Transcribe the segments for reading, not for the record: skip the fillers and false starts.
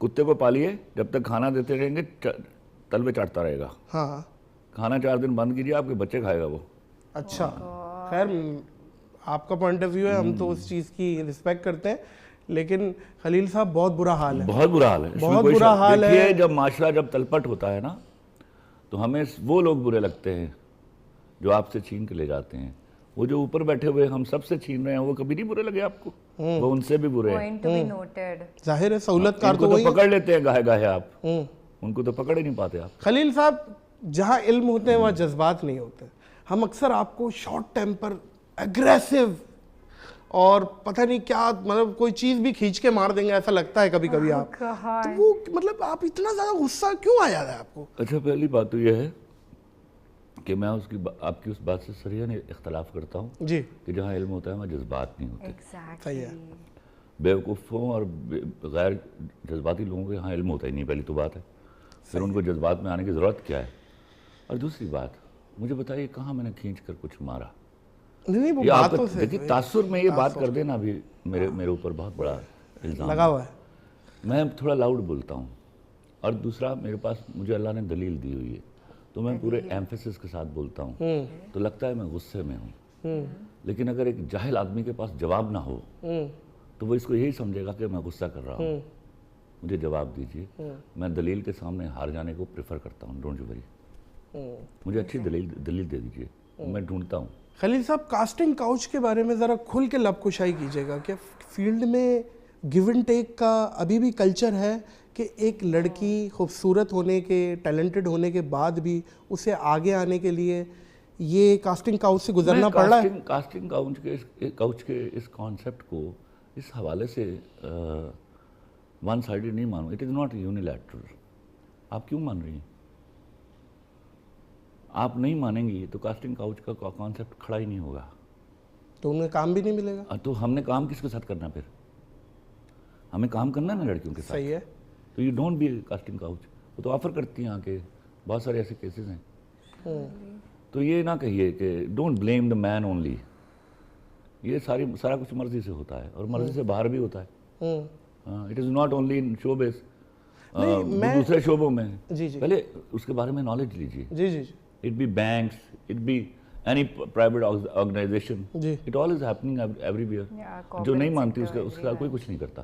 کتے کو پالیے, جب تک کھانا دیتے رہیں گے تلوے چاٹتا رہے گا. ہاں کھانا 4 دن بند کیجیے, آپ کے بچے کھائے گا وہ. اچھا خیر آپ کا پوائنٹ آف ویو ہے, ہم تو اس چیز کی رسپیکٹ کرتے ہیں, لیکن خلیل صاحب بہت برا حال ہے, بہت برا حال ہے, بہت برا حال ہے. دیکھیے جب معاشرہ جب تلپٹ ہوتا ہے نا تو ہمیں وہ لوگ برے لگتے ہیں جو آپ سے چھین کے لے جاتے ہیں. وہ جو اوپر بیٹھے ہوئے ہم سب سے چھین رہے ہیں وہ کبھی نہیں برے لگے آپ کو, وہ ان سے بھی برے ہیں. ظاہر ہے سہولت کار ان کو تو پکڑ لیتے ہیں گاہے گاہے آپ, ان کو تو پکڑ ہی نہیں پاتے آپ. خلیل صاحب جہاں علم ہوتے ہیں وہاں جذبات نہیں ہوتے. ہم اکثر آپ کو شارٹ ٹیمپر, اگریسو اور پتہ نہیں کیا, مطلب کوئی چیز بھی کھینچ کے مار دیں گے ایسا لگتا ہے کبھی کبھی آپ. تو وہ مطلب آپ اتنا زیادہ غصہ کیوں آ جاتا ہے آپ کو؟ اچھا پہلی بات تو یہ ہے کہ میں آپ کی اس بات سے صریحاً اختلاف کرتا ہوں جی کہ جہاں علم ہوتا ہے وہاں جذبات نہیں ہوتے. صحیح ہے. بیوقوفوں اور غیر جذباتی لوگوں کے یہاں علم ہوتا ہی نہیں, پہلی تو بات ہے. پھر ان کو جذبات میں آنے کی ضرورت کیا ہے؟ اور دوسری بات, مجھے بتائیے کہاں میں نے کھینچ کر کچھ مارا؟ نہیں وہ یہ آپ باتوں سے دیکھیے تاثر میں یہ بات کر دینا بھی میرے اوپر بہت بڑا الزام لگا ہوا ہے. میں تھوڑا لاؤڈ بولتا ہوں, اور دوسرا میرے پاس مجھے اللہ نے دلیل دی ہوئی ہے تو میں پورے ایمفیسس کے ساتھ بولتا ہوں, تو لگتا ہے میں غصے میں ہوں. لیکن اگر ایک جاہل آدمی کے پاس جواب نہ ہو تو وہ اس کو یہی سمجھے گا کہ میں غصہ کر رہا ہوں. مجھے جواب دیجیے, میں دلیل کے سامنے ہار جانے کو پریفر کرتا ہوں. ڈونٹ یو وری, مجھے اچھی دلیل دے دیجیے, میں ڈھونڈتا ہوں. خلیل صاحب کاسٹنگ کاؤچ کے بارے میں ذرا کھل کے لب کشائی کیجیے گا کہ فیلڈ میں گیو اینڈ ٹیک کا ابھی بھی کلچر ہے کہ ایک لڑکی خوبصورت ہونے کے, ٹیلنٹڈ ہونے کے بعد بھی اسے آگے آنے کے لیے یہ کاسٹنگ کاؤچ سے گزرنا پڑ رہا ہے. کاسٹنگ کاؤچ کے اس کانسیپٹ کو اس حوالے سے ون سائیڈڈ نہیں مانوں. It is not unilateral. آپ کیوں مان رہی ہیں؟ آپ نہیں مانیں گی تو کاسٹنگ کاؤچ کا کانسیپٹ کھڑا ہی نہیں ہوگا, تو انہیں کام بھی نہیں ملے گا. تو ہم نے کام کس کے ساتھ کرنا؟ پھر ہمیں کام کرنا ہے نا لڑکیوں کے ساتھ. صحیح ہے. تو you don't be casting couch. وہ تو آفر کرتی ہیں, آ کے بہت سارے ایسے کیسز ہیں. تو یہ نہ کہیے کہ don't blame the man only. یہ سارا کچھ مرضی سے ہوتا ہے اور مرضی سے باہر بھی ہوتا ہے. It is not only in showbiz, دوسرے شعبوں میں. پہلے اس کے بارے میں نالج لیجیے. جی جی جی. It be banks, it be any private organization. It all is happening everywhere. جو نہیں مانتی اس کے ساتھ کوئی کچھ نہیں کرتا.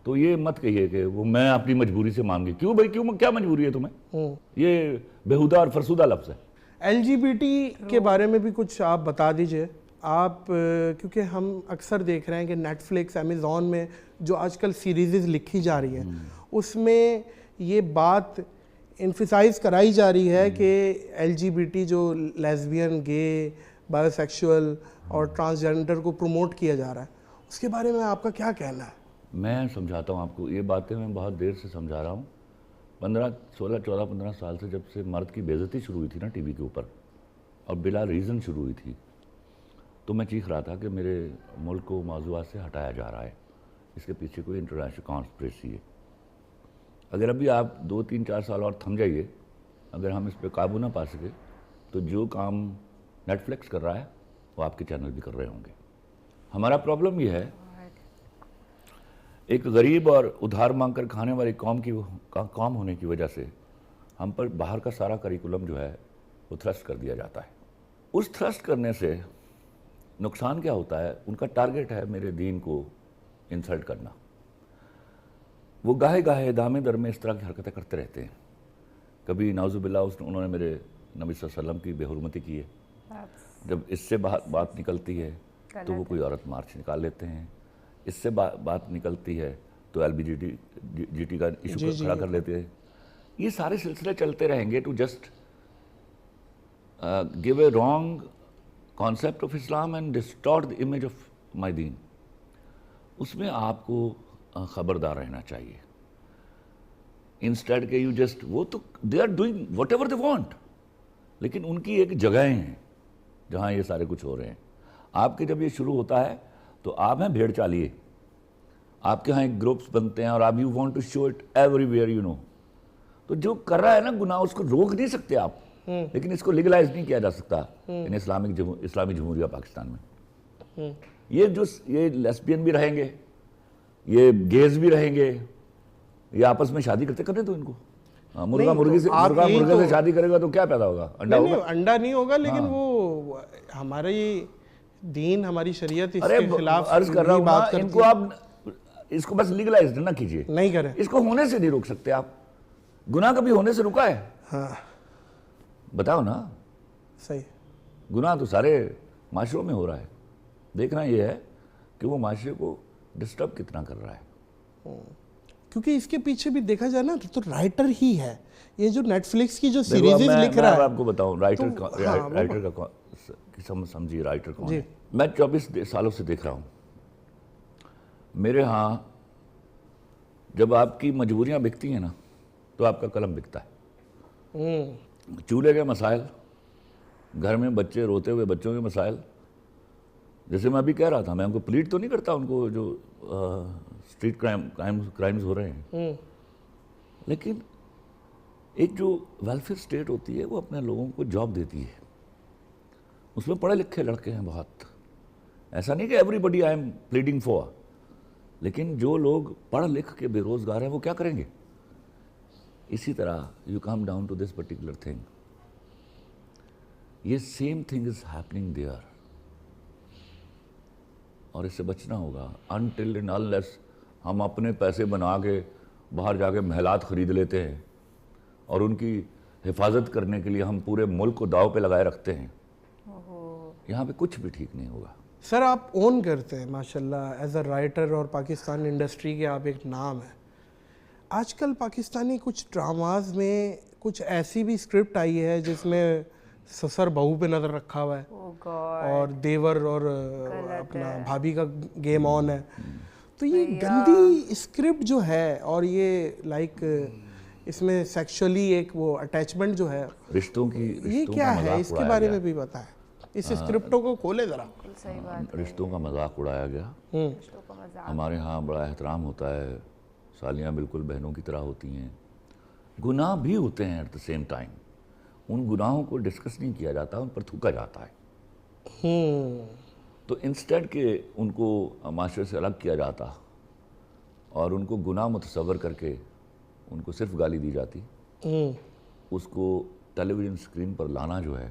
تو یہ مت کہیے کہ وہ میں اپنی مجبوری سے مان گئی. کیوں بھائی, کیوں, کیا مجبوری ہے تمہیں؟ یہ بےہودہ اور فرسودہ لفظ ہے. LGBT کے بارے میں بھی کچھ آپ بتا دیجئے. آپ کیونکہ ہم اکثر دیکھ رہے ہیں کہ نیٹ فلکس, امیزون میں جو آج کل سیریزز لکھی جا رہی ہیں اس میں یہ بات انفیسائز کرائی جا رہی ہے کہ LGBT جو لیزبین, گے, بایو سیکشول اور ٹرانسجینڈر کو پروموٹ کیا جا رہا ہے, اس کے بارے میں آپ کا کیا کہنا ہے؟ میں سمجھاتا ہوں آپ کو. یہ باتیں میں بہت دیر سے سمجھا رہا ہوں. 15 سال سے جب سے مرد کی بے عزتی شروع ہوئی تھی نا ٹی وی کے اوپر, اور بلا ریزن شروع ہوئی تھی, تو میں چیخ رہا تھا کہ میرے ملک کو موضوعات سے ہٹایا جا رہا ہے, اس کے پیچھے کوئی انٹرنیشنل کانسپریسی ہے. اگر ابھی آپ 2, 3, 4 سال اور تھم جائیے, اگر ہم اس پہ قابو نہ پا سکے تو جو کام نیٹ فلکس کر رہا ہے وہ آپ کے چینل بھی کر رہے ہوں گے. ہمارا پرابلم یہ ہے, ایک غریب اور ادھار مانگ کر کھانے والی قوم ہونے کی وجہ سے ہم پر باہر کا سارا کریکولم جو ہے وہ تھرسٹ کر دیا جاتا ہے. اس تھرسٹ کرنے سے نقصان کیا ہوتا ہے؟ ان کا ٹارگٹ ہے میرے دین کو انسلٹ کرنا. وہ گاہے گاہے دامے در میں اس طرح کی حرکتیں کرتے رہتے ہیں. کبھی نعوذ باللہ انہوں نے میرے نبی صلی اللہ علیہ وسلم کی بے حرمتی کی ہے. جب اس سے بات نکلتی ہے تو وہ کوئی عورت مارچ نکال لیتے ہیں. اس سے بات نکلتی ہے تو LGBT کا ایشو کھڑا کر لیتے ہیں. یہ سارے سلسلے چلتے رہیں گے to just give a wrong concept of Islam and distort the image of my دین. اس میں آپ کو خبردار رہنا چاہیے. انسٹیڈ کہ یو جسٹ, وہ تو they are doing whatever they want, لیکن ان کی ایک جگہیں ہیں جہاں یہ سارے کچھ ہو رہے ہیں. آپ کے جب یہ شروع ہوتا ہے تو آپ ہیں بھیڑ چالیے, آپ کے ہاں ایک گروپس بنتے ہیں اور آپ you want to show it everywhere, you know. تو جو کر رہا ہے نا گناہ, اس کو روک نہیں سکتے آپ, لیکن اس کو لیگلائز نہیں کیا جا سکتا ان اسلامی جمہوریہ پاکستان میں. یہ لیسبین بھی رہیں گے, یہ گیز بھی رہیں گے, یہ آپس میں شادی کرنے تو ان کو. مرغا مرغے سے شادی کرے گا تو کیا پیدا ہوگا؟ انڈا ہوگا. انڈا نہیں ہوگا, لیکن وہ ہمارے دین, ہماری شریعت اس کے خلاف عرض کر رہا ہوں. ان کو آپ اس کو بس لیگلائز نہ کیجئے, نہیں کریں. اس کو ہونے سے نہیں روک سکتے آپ. گناہ کبھی ہونے سے رکا ہے؟ ہاں بتاؤ نا. صحیح. گناہ تو سارے معاشروں میں ہو رہا ہے. دیکھنا یہ ہے کہ وہ معاشرے کو ڈسٹرب کتنا کر رہا ہے. کیونکہ اس کے پیچھے بھی دیکھا جائے نا تو رائٹر ہی ہے یہ جو نیٹ فلکس کی جو سیریز لکھ رہا ہے. میں آپ کو بتاؤں رائٹر کا سمجھیے رائٹر کون ہے. میں 24 سالوں سے دیکھ رہا ہوں. میرے ہاں جب آپ کی مجبوریاں بکتی ہیں نا تو آپ کا قلم بکتا ہے. چولہے کے مسائل, گھر میں بچے روتے ہوئے بچوں کے مسائل, جیسے میں ابھی کہہ رہا تھا, میں ان کو پلیٹ تو نہیں کرتا ان کو جو اسٹریٹ کرائمز ہو رہے ہیں, لیکن ایک جو ویلفیئر اسٹیٹ ہوتی ہے وہ اپنے لوگوں کو جاب دیتی ہے. اس میں پڑھے لکھے لڑکے ہیں بہت, ایسا نہیں کہ everybody I am pleading for, لیکن جو لوگ پڑھ لکھ کے بے روزگار ہیں وہ کیا کریں گے؟ اسی طرح you come down to this particular thing, یہ same thing is happening there, اور اس سے بچنا ہوگا. انٹل اینڈ انلیس ہم اپنے پیسے بنا کے باہر جا کے محلات خرید لیتے ہیں اور ان کی حفاظت کرنے کے لیے ہم پورے ملک کو داؤ پہ لگائے رکھتے ہیں, یہاں پہ کچھ بھی ٹھیک نہیں ہوگا. سر آپ اون کرتے ہیں ماشاءاللہ ایز اے رائٹر, اور پاکستان انڈسٹری کے آپ ایک نام ہیں. آج کل پاکستانی کچھ ڈراماز میں کچھ ایسی بھی اسکرپٹ آئی ہے جس میں سسر بہو پہ نظر رکھا ہوا ہے اور دیور اور اپنا بھابھی کا گیم آن ہے. تو یہ گندی اسکرپٹ جو ہے, اور یہ لائک اس میں سیکشولی ایک وہ اٹیچمنٹ جو ہے رشتوں کی, یہ کیا ہے, اس کے بارے میں بھی بتائیں. اس اسکرپٹوں کو کھولے ذرا. رشتوں کا مذاق اڑایا گیا. ہمارے ہاں بڑا احترام ہوتا ہے, سالیاں بالکل بہنوں کی طرح ہوتی ہیں. گناہ بھی ہوتے ہیں ایٹ دا سیم ٹائم, ان گناہوں کو ڈسکس نہیں کیا جاتا, ان پر تھوکا جاتا ہے. تو انسٹیڈ کہ ان کو معاشرے سے الگ کیا جاتا اور ان کو گناہ متصور کر کے ان کو صرف گالی دی جاتی, اس کو ٹیلی ویژن اسکرین پر لانا جو ہے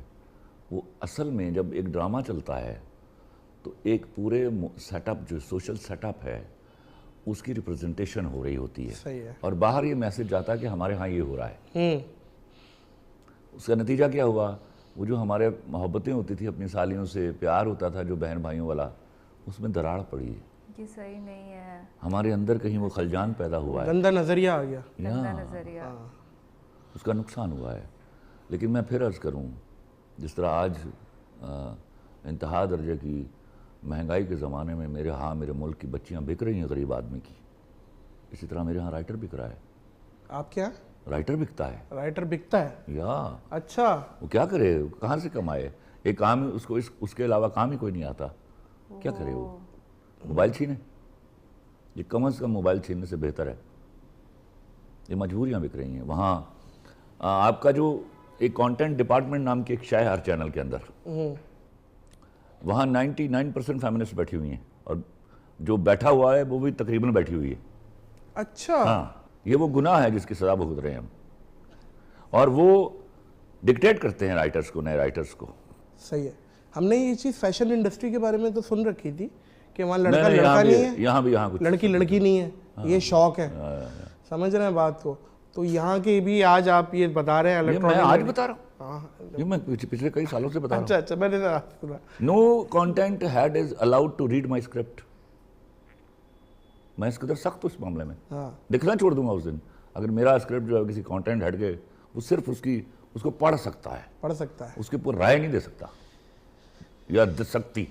وہ اصل میں جب ایک ڈرامہ چلتا ہے تو ایک پورے سیٹ اپ جو سوشل سیٹ اپ ہے اس کی ریپرزنٹیشن ہو رہی ہوتی ہے, اور باہر یہ میسج جاتا ہے کہ ہمارے ہاں یہ ہو رہا ہے. اس کا نتیجہ کیا ہوا؟ وہ جو ہمارے محبتیں ہوتی تھی اپنی سالیوں سے, پیار ہوتا تھا جو بہن بھائیوں والا, اس میں دراڑ پڑی ہے. یہ صحیح نہیں ہے. ہمارے اندر کہیں وہ خلجان پیدا ہوا ہے, گندا نظریہ آ گیا, گندا نظریہ, اس کا نقصان ہوا ہے. لیکن میں پھر عرض کروں, جس طرح آج انتہا درجے کی مہنگائی کے زمانے میں میرے ہاں میرے ملک کی بچیاں بک رہی ہیں غریب آدمی کی, اسی طرح میرے ہاں رائٹر بک رہا ہے. آپ کیا رائٹر بکتا ہے. رائٹر بکتا ہے؟ یا اچھا, وہ کیا کرے, کہاں سے کمائے؟ ایک کام اس کو اس کے علاوہ کام ہی کوئی نہیں آتا, کیا کرے وہ؟ موبائل چھینے, یہ کم از کم موبائل چھیننے سے بہتر ہے. یہ مجبوریاں بک رہی ہیں. وہاں آپ کا جو ایک کانٹینٹ ڈپارٹمنٹ نام کی ایک شے ہے ہر چینل کے اندر, وہاں 99% فیمنسٹ بیٹھی ہوئی ہیں, اور جو بیٹھا ہوا ہے وہ بھی تقریباً بیٹھی ہوئی ہے. اچھا, ہاں, یہ وہ گناہ ہے جس کی سزا بھگت رہے ہیں ہم, اور وہ ڈکٹیٹ کرتے ہیں رائٹرز کو, نئے رائٹرز کو. صحیح ہے. ہم نے یہ چیز فیشن انڈسٹری کے بارے میں تو سن رکھی تھی کہ وہاں لڑکا لڑکا نہیں ہے, یہاں بھی یہاں کچھ لڑکی لڑکی نہیں ہے, یہ شوق ہے. سمجھ رہے ہیں بات کو؟ تو یہاں کے بھی آج آپ یہ بتا رہے ہیں, میں آج بتا رہا ہوں, یہ میں پچھلے کئی سالوں سے بتا رہا ہوں. اچھا میں نے سنا. No content head is allowed to read my script. میں اس قدر سخت اس معاملے میں, لکھنا چھوڑ دوں گا اس دن اگر میرا اسکرپٹ جو ہے کسی کانٹینٹ ہیڈ کے, وہ صرف اس کو پڑھ سکتا ہے, اس کے اوپر رائے نہیں دے سکتا, یا سختی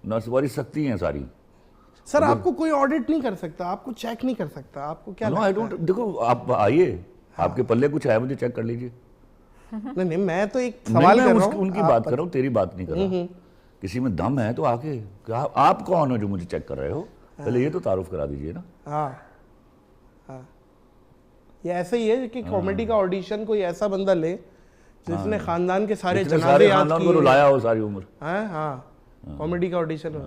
نہ سواری سختی ہیں ساری. سر آپ کو کوئی آڈٹ نہیں کر سکتا, آپ کو چیک نہیں کر سکتا, آپ کو کیا لگتا ہے؟ دیکھو آپ آئیے, آپ کے پلے کچھ ہے مجھے چیک کر لیجئے. نہیں میں تو ایک سوال کر رہا ہوں, ان کی بات کر رہا ہوں, تیری بات نہیں کر رہا. کسی میں دم ہے تو آ کے, آپ کون ہو جو مجھے چیک کر رہے ہو؟ پہلے یہ تو تعارف کرا دیجئے نا. ہاں, یہ ایسا ہی ہے کہ کامیڈی کا آڈیشن کوئی ایسا بندہ لے جس نے خاندان کے سارے جنازے یاد کیے, کو رلایا ہو ساری عمر. ہاں, کامیڈی کا آڈیشن ہو.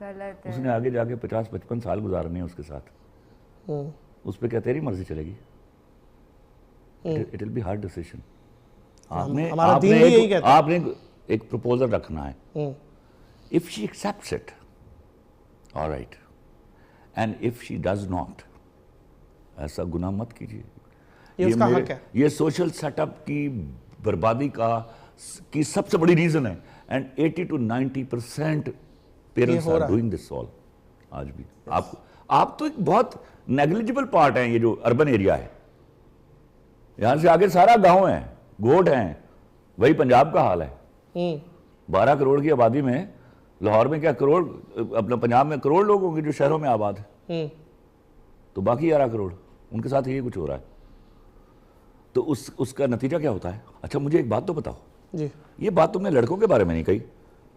غلط ہے. اس نے آگے جا کے 50-55 سال گزارنے ہیں اس کے ساتھ. اس پہ کیا تیری مرضی چلے گی؟ It will be hard decision. آپ نے ایک پروپوزل رکھنا ہے. If she accepts it all right, and if she does not, ایسا گناہ مت کیجیے. یہ سوشل سیٹ اپ کی بربادی کی سب سے بڑی ریزن ہے. And 80 to 90% parents are doing this all آج بھی. آپ تو ایک بہت نیگلیجبل پارٹ ہیں. یہ جو اربن ایریا ہے, یہاں سے آگے سارا گاؤں ہے, گوٹ ہیں. وہی پنجاب کا حال ہے. 12 کروڑ کی آبادی میں لاہور میں کیا کروڑ, اپنا پنجاب میں کروڑ لوگ ہوں گے جو شہروں میں آباد ہیں, تو باقی 11 کروڑ ان کے ساتھ یہ کچھ ہو رہا ہے. تو اس کا نتیجہ کیا ہوتا ہے؟ اچھا مجھے ایک بات تو بتاؤ جی, یہ بات تم نے لڑکوں کے بارے میں نہیں کہی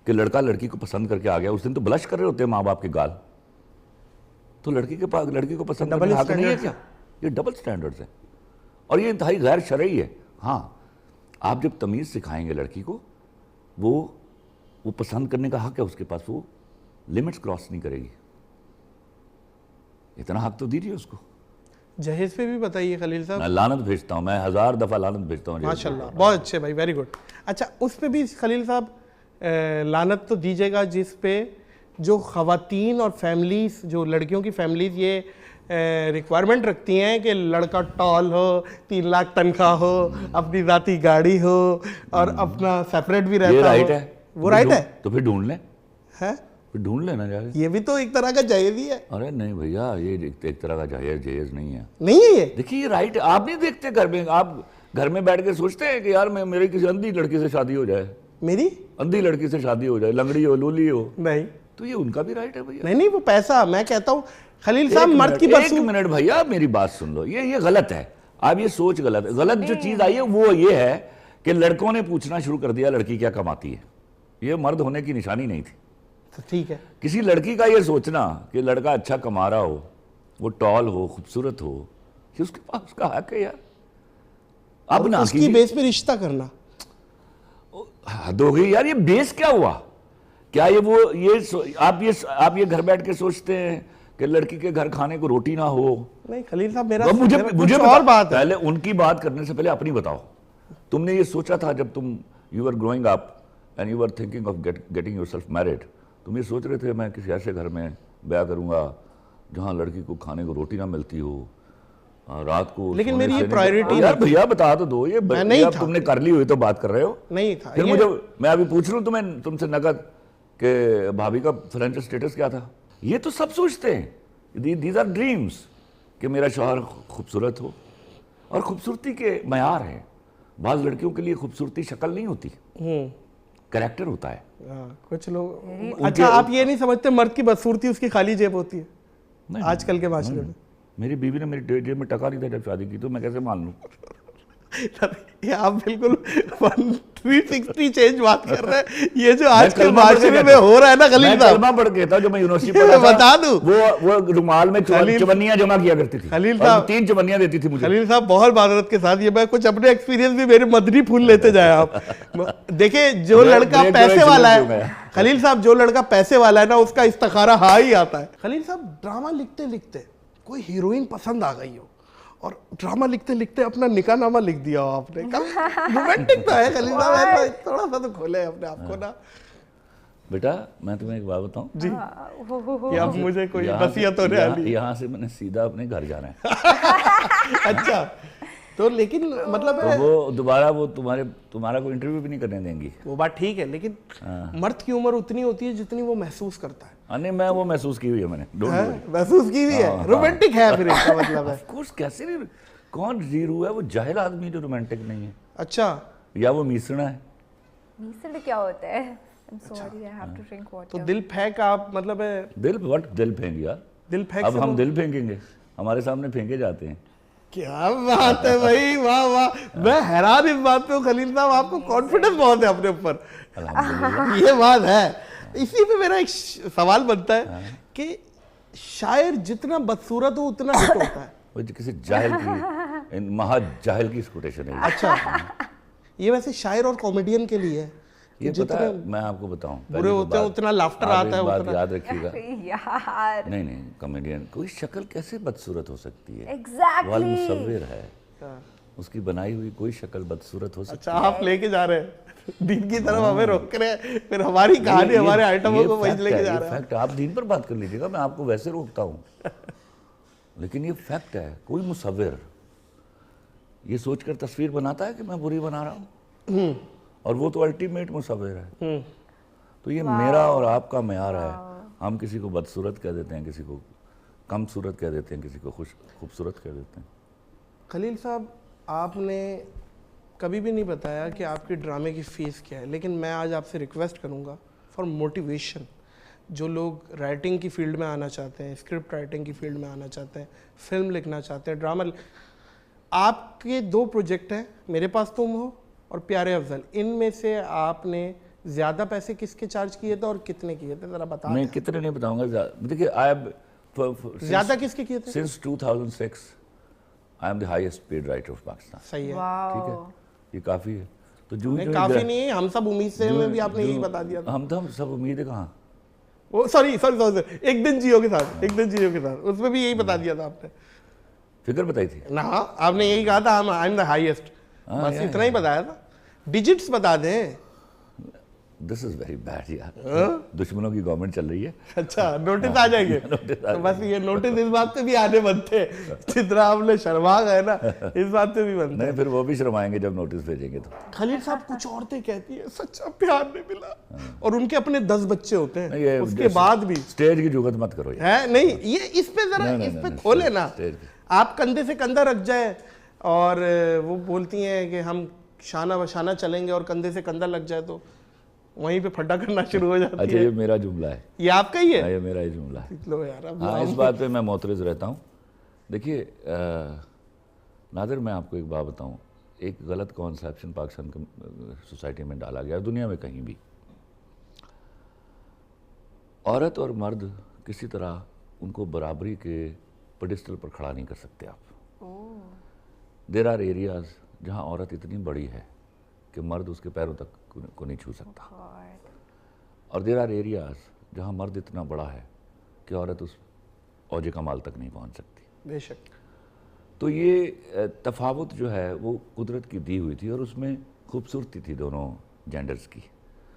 کہ لڑکا لڑکی کو پسند کر کے آ گیا, اس دن تو بلش کر رہے ہوتے ہیں ماں باپ کے گال. تو لڑکی کو پسند کرنے کا حق نہیں ہے کیا؟ یہ ڈبل سٹینڈرڈز ہیں اور یہ انتہائی غیر شرعی ہے. ہاں آپ جب تمیز سکھائیں گے لڑکی کو, وہ پسند کرنے کا حق ہے اس کے پاس, وہ لمٹس کراس نہیں کرے گی. اتنا حق تو دیجیے اس کو. جہیز پہ بھی بتائیے خلیل صاحب. میں لعنت بھیجتا ہوں, میں 1000 دفعہ لعنت بھیجتا ہوں. ماشاء اللہ, بہت اچھے بھائی, ویری گڈ. اچھا اس پہ بھی خلیل صاحب لعنت تو دیجیے گا جس پہ جو خواتین اور فیملیز, جو لڑکیوں کی فیملیز یہ ریکوائرمنٹ رکھتی ہیں کہ لڑکا ٹال ہو, 3 لاکھ تنخواہ ہو, اپنی ذاتی گاڑی ہو اور اپنا سیپریٹ بھی رہتا ہو. یہ رائٹ ہے, وہ رائٹ ہے تو پھر ڈھونڈ لیں, ہے پھر ڈھونڈ لینا جا کے. یہ بھی تو ایک طرح کا جائز ہی ہے. ارے نہیں بھیا, یہ ایک طرح کا جائز نہیں ہے. نہیں ہے یہ, دیکھیے یہ رائٹ ہے. آپ نہیں دیکھتے گھر میں, آپ گھر میں بیٹھ کے سوچتے ہیں کہ یار میری کسی اندھی لڑکی سے شادی ہو جائے, میری اندھی لڑکی سے شادی ہو جائے, لنگڑی ہو, لولی ہو, نہیں, تو یہ ان کا بھی رائٹ ہے بھیا. نہیں وہ پیسہ, میں کہتا ہوں خلیل صاحب مرد کی ایک منٹ بھیا, میری بات سن لو. یہ غلط ہے. آپ یہ سوچ غلط ہے. غلط جو چیز آئی ہے وہ یہ ہے کہ لڑکوں نے پوچھنا شروع کر دیا لڑکی کیا کماتی ہے. یہ مرد ہونے کی نشانی نہیں تھی. ٹھیک ہے, کسی لڑکی کا یہ سوچنا کہ لڑکا اچھا کما رہا ہو, وہ ٹال ہو, خوبصورت ہو, کہ اس کے پاس اس کا حق ہے یار. اب نہ اس کی بیس پہ رشتہ کرنا حد ہو گئی یار. یہ بیس کیا ہوا؟ کیا آپ یہ گھر بیٹھ کے سوچتے ہیں کہ لڑکی کے گھر کھانے کو روٹی نہ ہو؟ نہیں خلیل صاحب, میرا مجھے اور بات ہے. پہلے ان کی بات کرنے سے پہلے اپنی بتاؤ. تم نے یہ سوچا تھا جب تم you are growing up and you are thinking of getting yourself married, تم یہ سوچ رہے تھے میں کسی ایسے گھر میں بیاہ کروں گا جہاں لڑکی کو کھانے کو روٹی نہ ملتی ہو, رات کو. لیکن میری یہ پرائیورٹی یار بھیا بتا تو دو, یہ تم نے کر لی ہوئی تو بات کر رہے ہو. نہیں تھا. پھر مجھے, میں ابھی پوچھ رہا ہوں تم سے نقد کہ بھابھی کا فائنینشل سٹیٹس کیا تھا. یہ تو سب سوچتے ہیں, دیز آر ڈریمز, کہ میرا شوہر خوبصورت ہو. اور خوبصورتی کے معیار ہیں. بعض لڑکیوں کے لیے خوبصورتی شکل نہیں ہوتی, کریکٹر ہوتا ہے. کچھ لوگ, اچھا آپ یہ نہیں سمجھتے مرد کی بدصورتی اس کی خالی جیب ہوتی ہے آج کل کے معاشرے میں؟ میری بیوی نے میری جیب میں ٹکا نہیں تھا جب شادی کی, تو میں کیسے مان لوں؟ آپ بالکل 360 چینج بات کر رہے ہیں. یہ جو آج کل معاشرے میں ہو رہا ہے نا خلیل صاحب, میں کلمہ پڑھ کے تھا جو میں یونیورسٹی پڑھا تھا, بتا دوں وہ رومال میں چونیاں جمع کیا کرتی تھی. خلیل صاحب 3 چونیاں دیتی تھی مجھے. خلیل صاحب بہت معذرت کے ساتھ, یہ میں کچھ اپنے ایکسپیرینس بھی میرے مدنی پھول لیتے جائیں آپ. دیکھیں جو لڑکا پیسے والا ہے خلیل صاحب, جو لڑکا پیسے والا ہے نا اس کا استخارہ ہاں ہی آتا ہے. خلیل صاحب ڈرامہ لکھتے لکھتے کوئی ہیروئن پسند آ گئی ہو اور ڈرامہ لکھتے لکھتے اپنا نکاح نامہ لکھ دیا ہو آپ نے, رومانٹک تو ہے خلیل صاحب, تھوڑا سا تو کھولے اپنے آپ کو نا. بیٹا میں تمہیں ایک بات بتاؤں جی, یہ اب مجھے کوئی نصیحت ہونے والی. یہاں سے میں نے سیدھا اپنے گھر جانا ہے. اچھا تو لیکن مطلب وہ دوبارہ وہ تمہارا کوئی انٹرویو بھی نہیں کرنے دیں گی. وہ بات ٹھیک ہے, لیکن مرد کی عمر اتنی ہوتی ہے جتنی وہ محسوس کرتا ہے. نہیں میں وہ محسوس کی ہوئی ہے, میں نے محسوس کی ہوئی ہے. رومانٹک ہے پھر اس کا مطلب ہے. آف کورس, کیسے نہیں, کون زیرو ہے وہ جاہل آدمی جو رومانٹک نہیں ہے. اچھا, یا وہ میسڑا ہے. میسڑ کیا ہوتا ہے؟ تو دل پھینک آپ مطلب ہے, دل پھینک یار, دل پھینک. اب ہم دل پھینکیں گے, ہمارے سامنے پھینکے جاتے ہیں. کیا بات ہے بھائی, واہ واہ, میں حیران اس بات پہ ہوں خلیل صاحب, آپ کو کانفیڈنس بہت ہے اپنے اوپر. یہ بات ہے. اسی پہ میرا ایک سوال بنتا ہے کہ شاعر جتنا بدصورت ہو اتنا ہٹ ہوتا ہے. وہ کسی جاہل کی, مہا جاہل کی کوٹیشن ہے. اچھا, یہ ویسے شاعر اور کامیڈین کے لیے ہے یہ پتہ ہے میں آپ کو بتاؤں برے ہوتے ہیں اتنا لافٹر آتا ہے بات یاد رکھیے گا یار نہیں کامیڈین کوئی شکل کیسے بدصورت ہو سکتی ہے ایگزیکٹلی وہ المصور ہے اس کی بنائی ہوئی کوئی شکل بدصورت ہو سکتی اچھا آپ لے کے جا رہے ہیں دین کی طرف ہمیں روک رہے ہیں پھر ہماری کہانی ہمارے آئٹموں کو وہیں لے کے جا رہے ہیں فیکٹ آپ دین پر بات کر لیجیے گا میں آپ کو ویسے روکتا ہوں لیکن یہ فیکٹ ہے کوئی مصور یہ سوچ کر تصویر بناتا ہے کہ میں بری بنا رہا ہوں اور وہ تو الٹیمیٹ مصور ہے تو یہ میرا اور آپ کا معیار ہے ہم کسی کو بدصورت کہہ دیتے ہیں کسی کو کم صورت کہہ دیتے ہیں کسی کو خوبصورت کہہ دیتے ہیں خلیل صاحب آپ نے کبھی بھی نہیں بتایا کہ آپ کی ڈرامے کی فیس کیا ہے لیکن میں آج آپ سے ریکویسٹ کروں گا فار موٹیویشن جو لوگ رائٹنگ کی فیلڈ میں آنا چاہتے ہیں اسکرپٹ رائٹنگ کی فیلڈ میں آنا چاہتے ہیں فلم لکھنا چاہتے ہیں ڈرامہ آپ کے 2 پروجیکٹ ہیں میرے پاس تم ہو اور پیارے افضل ان میں سے آپ نے زیادہ پیسے کس کے چارج کیے تھے اور کتنے کیے تھے ذرا بتا میں کتنے نہیں بتاؤں گا دیکھیے زیادہ کس کے کیے تھے since 2006 I am the highest paid writer of Pakistan صحیح ہے ٹھیک ہے یہ کافی ہے تو جو کافی نہیں ہے ہم سب امید سے میں بھی آپ نے یہی بتا دیا تھا ہم سب امید ہے کہاں وہ سوری ایک دن جیو کے ساتھ اس میں بھی یہی بتا دیا تھا آپ نے فگر بتائی تھی نا آپ نے یہی کہا تھا I am the highest بس اتنا ہی بتایا تھا ڈیجٹس بتا دیں دس از ویری بیڈ یار دشمنوں کی گورنمنٹ چل رہی ہے اچھا نوٹس آ جائیں گے بس یہ نوٹس اس بات پہ بھی آنے بنتے ہیں جتنا آپ نے شرما گئے نا اس بات پہ بھی بنتے نہیں پھر وہ بھی شرمائیں گے جب نوٹس بھیجیں گے تو خلیل صاحب کچھ عورتیں کہتی ہیں سچا پیار نہیں ملا اور ان کے اپنے 10 بچے ہوتے ہیں اس کے بعد بھی اسٹیج کی جگت مت کرو ہے نہیں یہ اس پہ ذرا اس پہ کھولے نا آپ کندھے سے کندھا رکھ جائے اور وہ بولتی ہیں کہ ہم شانہ بشانہ چلیں گے اور کندھے سے کندھا لگ جائے تو وہیں پہ پھڈا کرنا شروع ہو جاتی ہے اچھا یہ میرا جملہ ہے یہ آپ کا ہی ہے یہ میرا ہی جملہ ہے لو یار ہاں اس بات پہ میں معترض رہتا ہوں دیکھیے ناظر میں آپ کو ایک بات بتاؤں ایک غلط کانسیپشن پاکستان سوسائٹی میں ڈالا گیا دنیا میں کہیں بھی عورت اور مرد کسی طرح ان کو برابری کے پیڈسٹل پر کھڑا نہیں کر سکتے آپ دیر آر ایریاز جہاں عورت اتنی بڑی ہے کہ مرد اس کے پیروں تک کو نہیں چھو سکتا اور دیر آر ایریاز جہاں مرد اتنا بڑا ہے کہ عورت اس اوج کمال تک نہیں پہنچ سکتی بے شک تو یہ تفاوت جو ہے وہ قدرت کی دی ہوئی تھی اور اس میں خوبصورتی تھی دونوں جینڈرز کی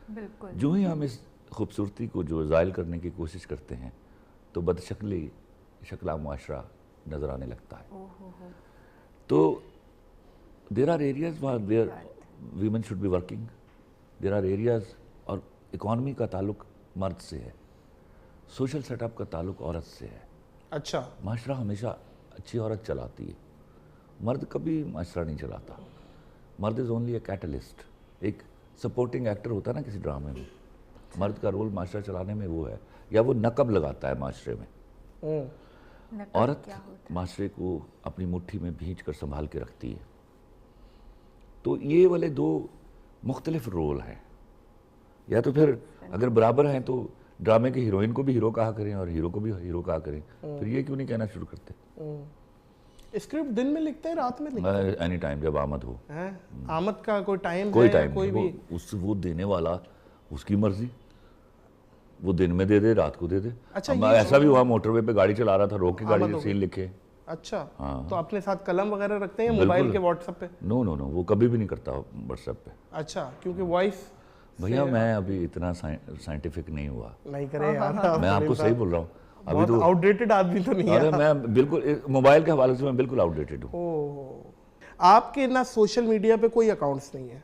بالکل جو ہی ہم اس خوبصورتی کو جو زائل کرنے کی کوشش کرتے ہیں تو بدشکلی شکلہ معاشرہ نظر آنے لگتا ہے تو there are areas where women should be working there are areas اور اکانومی کا تعلق مرد سے ہے سوشل سیٹ اپ کا تعلق عورت سے ہے اچھا معاشرہ ہمیشہ اچھی عورت چلاتی ہے مرد کبھی معاشرہ نہیں چلاتا مرد از اونلی اے کیٹلسٹ ایک سپورٹنگ ایکٹر ہوتا ہے نا کسی ڈرامے میں مرد کا رول معاشرہ چلانے میں وہ ہے یا وہ نقب لگاتا ہے معاشرے میں عورت معاشرے کو اپنی مٹھی میں بھینچ کر سنبھال کے رکھتی ہے تو یہ والے 2 مختلف رول ہیں یا تو پھر اگر برابر ہیں تو ڈرامے کے ہیروئن کو بھی ہیرو کہا کریں اور ہیرو کو بھی ہیرو کہا کریں پھر یہ کیوں نہیں کہنا شروع کرتے اسکرپٹ دن میں لکھتے ہیں رات میں لکھتے ہیں اینی ٹائم جب آمد ہو آمد کا کوئی ٹائم کوئی بھی وہ دینے والا اس کی مرضی وہ دن میں دے دے رات کو دے دے ایسا بھی ہوا موٹر وے پہ گاڑی چلا رہا تھا روک کے گاڑی سین لکھے اچھا تو اپنے ساتھ قلم وغیرہ رکھتے ہیں موبائل کے واٹس ایپ پہ نو وہ کبھی بھی نہیں کرتا واٹس ایپ پہ اچھا کیونکہ وائس بھیا میں ابھی اتنا سائنٹیفک نہیں ہوا نہیں کرے یار میں آپ کو صحیح بول رہا ہوں ابھی تو آؤٹ ڈیٹڈ آدمی تو نہیں ہے میں بالکل موبائل کے حوالے سے میں بالکل آؤٹ ڈیٹڈ ہوں آپ کے نہ سوشل میڈیا پہ کوئی اکاؤنٹس نہیں ہے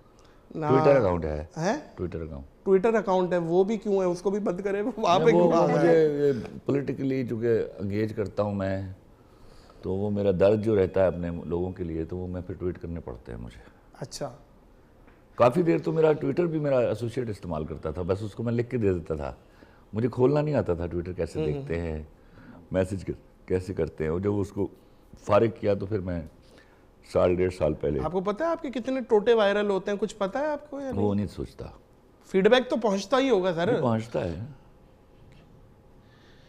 ٹویٹر اکاؤنٹ ہے ٹویٹر اکاؤنٹ ہے وہ بھی کیوں ہے اس کو بھی بند کرے وہاں پہ مجھے پولیٹیکلی چونکہ انگیج کرتا ہوں میں تو وہ میرا درد جو رہتا ہے اپنے لوگوں کے لیے تو وہ میں پھر ٹویٹ کرنے پڑتے ہیں مجھے اچھا کافی دیر تو میرا ٹویٹر بھی میرا ایسوسیٹ استعمال کرتا تھا بس اس کو میں لکھ کے دے دیتا تھا مجھے کھولنا نہیں آتا تھا ٹویٹر کیسے دیکھتے ہیں میسج کیسے کرتے ہیں اور جب اس کو فارغ کیا تو پھر میں 1.5 سال پہلے آپ کو پتا ہے آپ کے کتنے ٹوٹے وائرل ہوتے ہیں کچھ پتا ہے آپ کو وہ نہیں سوچتا فیڈ بیک تو پہنچتا ہی ہوگا سر پہنچتا ہے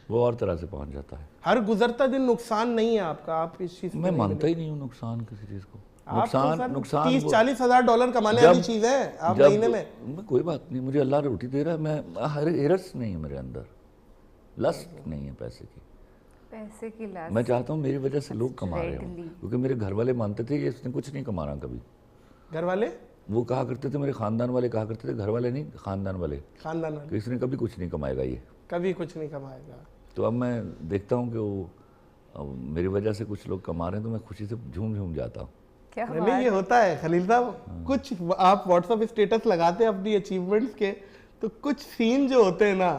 وہ اور طرح سے پہنچ جاتا ہے ہر گزرتا دن نقصان نہیں ہے آپ کا آپ اس چیز میں مانتا ہی نہیں ہوں نقصان کسی چیز کو نقصان 30-40 ہزار ڈالر کمانے والی چیز ہے آپ مہینے میں. کوئی بات نہیں, مجھے اللہ روٹی دے رہا ہے, میں ہرس نہیں ہے میرے اندر, لسٹ نہیں ہے پیسے کی لاسٹ. میں چاہتا ہوں میری وجہ سے لوگ کما رہے ہوں, کیونکہ میرے گھر والے مانتے تھے اس نے کچھ نہیں کمانا کبھی. گھر والے وہ کہا کرتے تھے, میرے خاندان والے کہا کرتے تھے, گھر والے نہیں خاندان والے, کہ اس نے کبھی کچھ نہیں کمائے گا, یہ کبھی کچھ نہیں کمائے گا. تو اب میں دیکھتا ہوں کہ وہ میری وجہ سے کچھ لوگ کما رہے ہیں تو میں خوشی سے جھوم جاتا ہوں. نہیں یہ ہوتا ہے خلیل صاحب, کچھ آپ واٹس ایپ اسٹیٹس لگاتے ہیں اپنی اچیومنٹس کے, تو کچھ سین جو ہوتے ہیں نا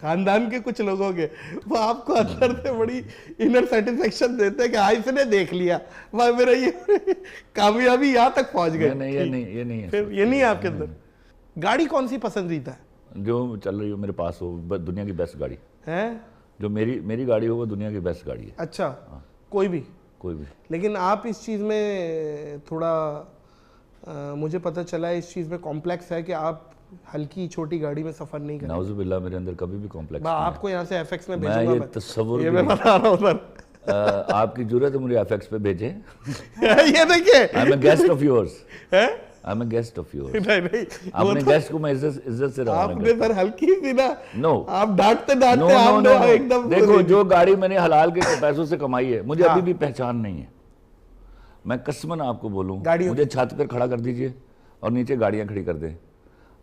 خاندان کے کچھ لوگوں کے, وہ آپ کو اندر سے بڑی انر سیٹسفیکشن دیتے ہیں کہ ہاں اس نے دیکھ لیا, وہ میرا یہ کامیابی یہاں تک پہنچ گئے. یہ نہیں ہے, یہ نہیں ہے آپ کے اندر. گاڑی کون سی پسندیدہ ہے جو چل رہی ہو میرے پاس ہو, دنیا کی بیسٹ گاڑی ہے, جو میری گاڑی ہو وہ دنیا کی بیسٹ گاڑی ہے. اچھا, کوئی بھی. لیکن آپ اس چیز میں تھوڑا مجھے پتہ چلا ہے اس چیز میں کمپلیکس ہے کہ آپ ہلکی چھوٹی گاڑی میں سفر نہیں کریں. نعوذ باللہ, میرے اندر کبھی بھی کمپلیکس نہیں ہے. آپ کو یہاں سے ایف ایکس میں میں بھیجوں گا, یہ تصور یہ میں بتا رہا ہوں سر. آپ کی ضرورت ہے مجھے ایف ایکس پہ بھیجیں. یہ دیکھیے, I'm a guest of yours. I'm a guest of yours. اپنے گیسٹ کو میں عزت سے روانہ آپ نے سر ہلکی سی نا, نو آپ ڈانٹتے آپ نے ایک دم. دیکھو جو گاڑی میں نے حلال کے پیسوں سے کمائی ہے, مجھے ابھی بھی پہچان نہیں ہے. میں قسماً آپ کو بولوں, مجھے چھت پر کھڑا کر دیجئے اور نیچے گاڑیاں کھڑی کر دیں,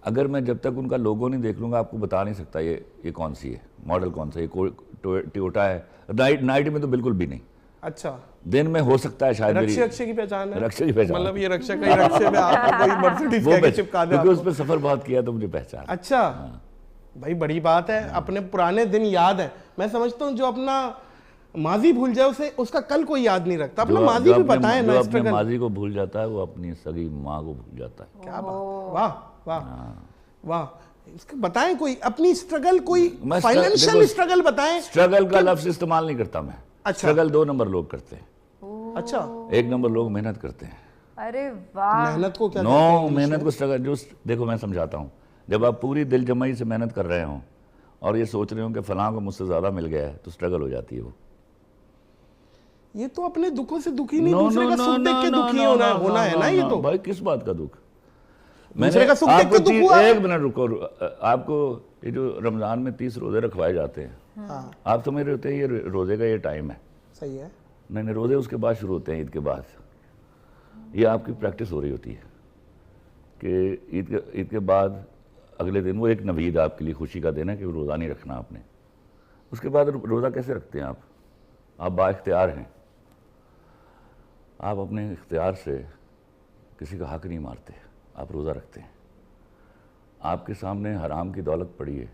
اگر میں جب تک ان کا لوگو نہیں دیکھ لوں گا آپ کو بتا نہیں سکتا یہ کون سی ہے, ماڈل کون سا ہے, یہ ٹویوٹا ہے. نائٹ میں تو بالکل بھی نہیں. اچھا, دن میں ہو سکتا ہے شاید. رکشے کی پہچان ہے, رکشے کی پہچان, مطلب یہ رکشے کا ہی رکشے میں آپ کو کوئی مرسیڈیز کہہ کے چپکا دے, کیونکہ اس پہ سفر بہت کیا تو مجھے پہچان. اچھا بھائی, بڑی بات ہے, اپنے پرانے دن یاد ہیں. میں سمجھتا ہوں جو اپنا ماضی بھول جائے اسے اس کا کل کوئی یاد نہیں رکھتا. اپنا ماضی بھی بتائیں نا. جو اپنے ماضی کو بھول جاتا ہے وہ اپنی سگی ماں کو بھول جاتا ہے. کیا بات, واہ واہ واہ. اس کا بتائیں کوئی اپنی سٹرگل, کوئی فائنینشل سٹرگل بتائیں. سٹرگل کا لفظ استعمال نہیں کرتا میں. سٹرگل 2 نمبر لوگ کرتے ہیں. اچھا, 1 نمبر لوگ محنت کرتے ہیں. ارے واہ, محنت کو کیا نو محنت کو سٹرگل. جو دیکھو میں سمجھاتا ہوں, جب آپ پوری دل جمعی سے محنت کر رہے ہوں اور یہ سوچ رہے ہوں کہ فلاں کو مجھ سے زیادہ مل گیا ہے تو سٹرگل ہو جاتی ہے. وہ یہ تو اپنے دکھوں سے دکھی نہیں, دوسرے کا سکھ دیکھ کے دکھی ہونا ہے نا. یہ تو بھائی کس بات کا دکھ, دوسرے کا سکھ دیکھ کے دکھ ہوا. ایک منٹ رکو, آپ کو یہ جو رمضان میں 30 روزے رکھوائے جاتے ہیں, آپ سمجھ رہے ہوتے ہیں یہ روزے کا یہ ٹائم ہے. صحیح ہے. نہیں, روزے اس کے بعد شروع ہوتے ہیں, عید کے بعد. یہ آپ کی پریکٹس ہو رہی ہوتی ہے کہ عید کے بعد اگلے دن وہ ایک نوید آپ کے لیے خوشی کا دن ہے کہ روزہ نہیں رکھنا آپ نے. اس کے بعد روزہ کیسے رکھتے ہیں آپ با اختیار ہیں. آپ اپنے اختیار سے کسی کا حق نہیں مارتے, آپ روزہ رکھتے ہیں. آپ کے سامنے حرام کی دولت پڑی ہے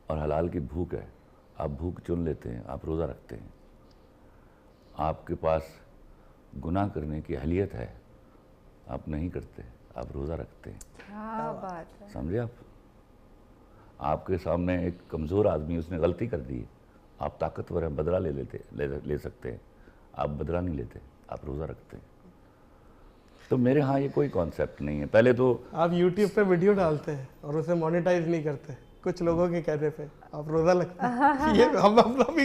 اور حلال کی بھوک ہے, آپ بھوک چن لیتے ہیں, آپ روزہ رکھتے ہیں. آپ کے پاس گناہ کرنے کی اہلیت ہے, آپ نہیں کرتے, آپ روزہ رکھتے ہیں. کیا بات ہے, سمجھے آپ. آپ کے سامنے ایک کمزور آدمی, اس نے غلطی کر دی, آپ طاقتور ہیں, بدلہ لے سکتے ہیں, آپ بدلہ نہیں لیتے, آپ روزہ رکھتے ہیں. تو میرے ہاں یہ کوئی کانسیپٹ نہیں ہے. پہلے تو آپ یوٹیوب پہ ویڈیو ڈالتے ہیں اور اسے مونیٹائز نہیں کرتے, کچھ لوگوں کے کہنے پہ آپ روزہ لگتے ہیں. یہ ہم اپنا بھی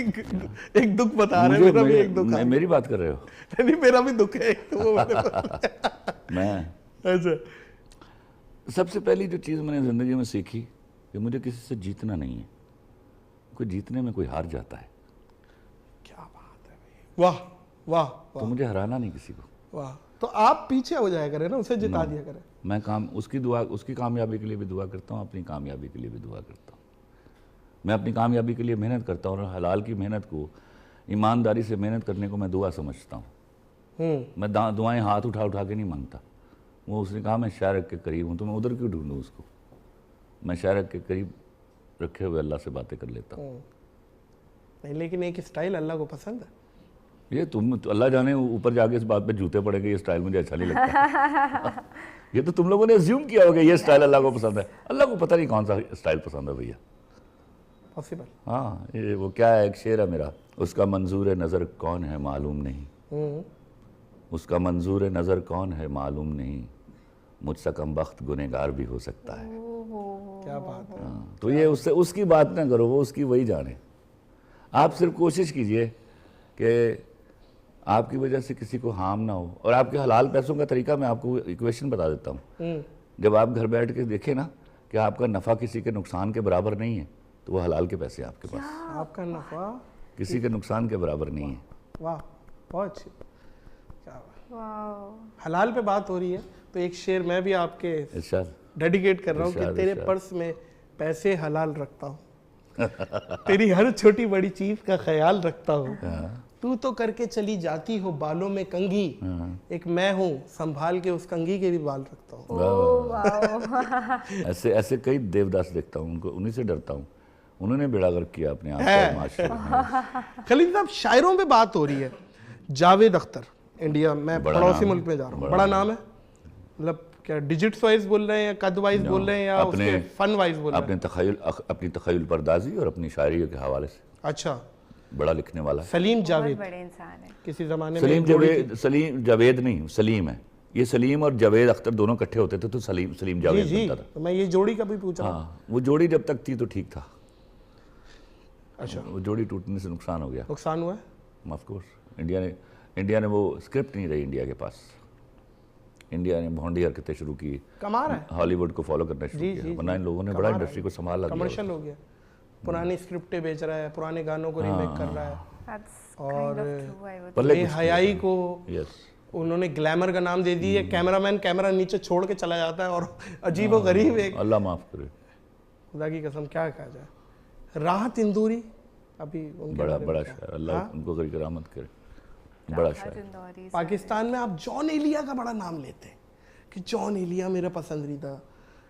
ایک دکھ بتا رہے ہیں, میرا بھی ایک دکھ ہے. میری بات کر رہے ہو؟ نہیں, میرا بھی دکھ ہے. میں سب سے پہلی جو چیز میں نے زندگی میں سیکھی کہ مجھے کسی سے جیتنا نہیں ہے. کوئی جیتنے میں کوئی ہار جاتا ہے. کیا بات ہے بھائی, واہ واہ. تو مجھے ہرانا نہیں کسی کو. واہ. تو آپ پیچھے ہو جایا کریں نا, اسے جتا دیا کریں. میں اس کی کامیابی کے لیے بھی دعا کرتا ہوں, اپنی کامیابی کے لیے بھی دعا کرتا ہوں. میں اپنی کامیابی کے لیے محنت کرتا ہوں, اور حلال کی محنت کو, ایمانداری سے محنت کرنے کو میں دعا سمجھتا ہوں. میں دعائیں ہاتھ اٹھا کے نہیں مانگتا. وہ اس نے کہا میں شارک کے قریب ہوں, تو میں ادھر کیوں ڈھونڈوں اس کو. میں شارک کے قریب رکھے ہوئے اللہ سے باتیں کر لیتا ہوں. نہیں, لیکن ایک اسٹائل اللہ کو پسند ہے. یہ تم اللہ جانے اوپر جا کے اس بات پہ جوتے پڑے گے, یہ اسٹائل مجھے اچھا نہیں لگتا. یہ تو تم لوگوں نے ازیوم کیا ہوگا یہ اسٹائل اللہ کو پسند ہے. اللہ کو پتہ نہیں کون سا اسٹائل پسند ہے بھیا. پاسبل. ہاں, یہ وہ کیا ہے, ایک شعر ہے میرا, اس کا منظور نظر کون ہے معلوم نہیں, اس کا منظور نظر کون ہے معلوم نہیں, مجھ سے کم بخت گنہگار بھی ہو سکتا ہے. کیا بات ہے. تو یہ اس کی بات نہ کرو, وہ اس کی وہی جانے. آپ صرف کوشش کیجئے کہ آپ کی وجہ سے کسی کو ہارم نہ ہو. اور آپ کے حلال پیسوں کا طریقہ میں آپ کو ایکویشن بتا دیتا ہوں. جب آپ گھر بیٹھ کے دیکھیں نا کہ آپ کا نفع کسی کے نقصان کے برابر نہیں ہے تو وہ حلال کے پیسے آپ کے پاس. آپ کا نفع کسی کے نقصان کے برابر نہیں ہے. واہ بہت اچھی. حلال پہ بات ہو رہی ہے تو ایک شعر میں بھی آپ کے ڈیڈیکیٹ کر رہا ہوں کہ تیرے پرس میں پیسے حلال رکھتا ہوں, تیری ہر چھوٹی بڑی چیز کا خیال رکھتا ہوں, تو کر کے چلی جاتی ہو بالوں میں کنگھی, ایک میں ہوں سنبھال کے اس کنگھی کے بھی بال رکھتا ہوں. ایسے کئی دیوداس دیکھتا ہوں, انہیں سے ڈرتا ہوں. انہوں نے بیڑا غرق کیا اپنے آپ کو معاشرے میں. خلیل صاحب شاعروں پہ بات ہو رہی ہے. جاوید اختر انڈیا میں پڑوسی ملک میں جا رہا ہوں, بڑا نام ہے, مطلب کیا ڈیجٹس وائز بول رہے ہیں یا قد وائز بول رہے ہیں یا اس کے فن وائز بول رہے ہیں؟ اپنی تخیل پردازی اور اپنی شاعری کے حوالے سے اچھا بڑا لکھنے والا ہے. سلیم جاوید بڑے انسان ہیں. کسی زمانے میں سلیم جاوید نہیں, سلیم ہے. یہ سلیم اور جاوید اختر دونوں اکٹھے ہوتے تھے تو سلیم جاوید بنتا تھا. میں یہ جوڑی کا بھی پوچھا. ہاں وہ جوڑی جب تک تھی تو ٹھیک تھا. اچھا وہ جوڑی ٹوٹنے سے نقصان ہو گیا. نقصان ہوا ہے آف کورس. انڈیا نے وہ اسکرپٹ نہیں رہی انڈیا کے پاس. انڈیا نے بھونڈی حرکتیں شروع کی, کما رہا ہے, ہالی ووڈ کو فالو کرنا شروع کیا, ورنہ ان لوگوں نے بڑا انڈسٹری کو سنبھالا. کمرشل ہو گیا, پرانی اسکرپٹیں بیچ رہا ہے, پرانے گانوں کو ریمیک کر رہا ہے, اور بے حیائی کو انہوں نے گلیمر کا نام دے دی ہے. کیمرہ مین کیمرہ نیچے چھوڑ کے چلا جاتا ہے اور عجیب و غریب ایک, اللہ معاف کرے, خدا کی قسم کیا کہا جائے. راحت اندوری ابھی بڑا شاعر, اللہ ان کو غریب رحمت کرے, بڑا شاعر. پاکستان میں آپ جان ایلیا کا بڑا نام لیتے ہیں کہ جان ایلیا میرا پسندیدہ.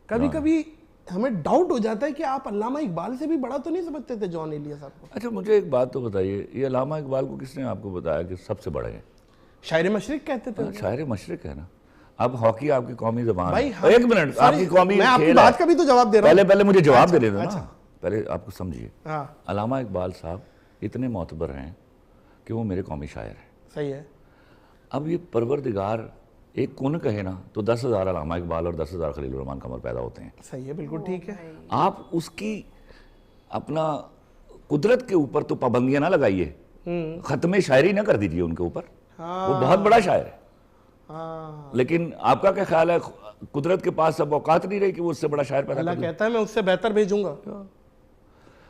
کبھی کبھی ہمیں ڈاؤٹ ہو جاتا ہے کہ آپ علامہ اقبال سے بھی بڑا تو نہیں سمجھتے تھے جان ایلیا صاحب کو؟ اچھا مجھے ایک بات تو بتائیے, یہ علامہ اقبال کو کس نے آپ کو بتایا کہ سب سے بڑے ہیں؟ شاعر مشرق کہتے تھے. شاعر مشرق ہے نا. اب ہاکی آپ کی قومی زبان ہے. ایک منٹ, آپ کی قومی میں آپ کی بات کا بھی تو جواب دے رہا ہوں. پہلے مجھے جواب دے دینا نا, پہلے آپ کو سمجھیے. علامہ اقبال صاحب اتنے معتبر ہیں کہ وہ میرے قومی شاعر ہیں. صحیح ہے. اب یہ پروردگار ایک کن کہے نا تو 10,000 علامہ اقبال اور 10,000 خلیل الرحمن قمر پیدا ہوتے ہیں. صحیح ہے, بالکل ٹھیک ہے. آپ اس کی اپنا قدرت کے اوپر تو پابندیاں نہ لگائیے, ختم شاعری نہ کر دیجیے ان کے اوپر. وہ بہت بڑا شاعر ہے, لیکن آپ کا کیا خیال ہے قدرت کے پاس اب اوقات نہیں رہی کہ وہ اس سے بڑا شاعر پیدا کر دے؟ اللہ کہتا ہے میں اس سے بہتر بھیجوں گا.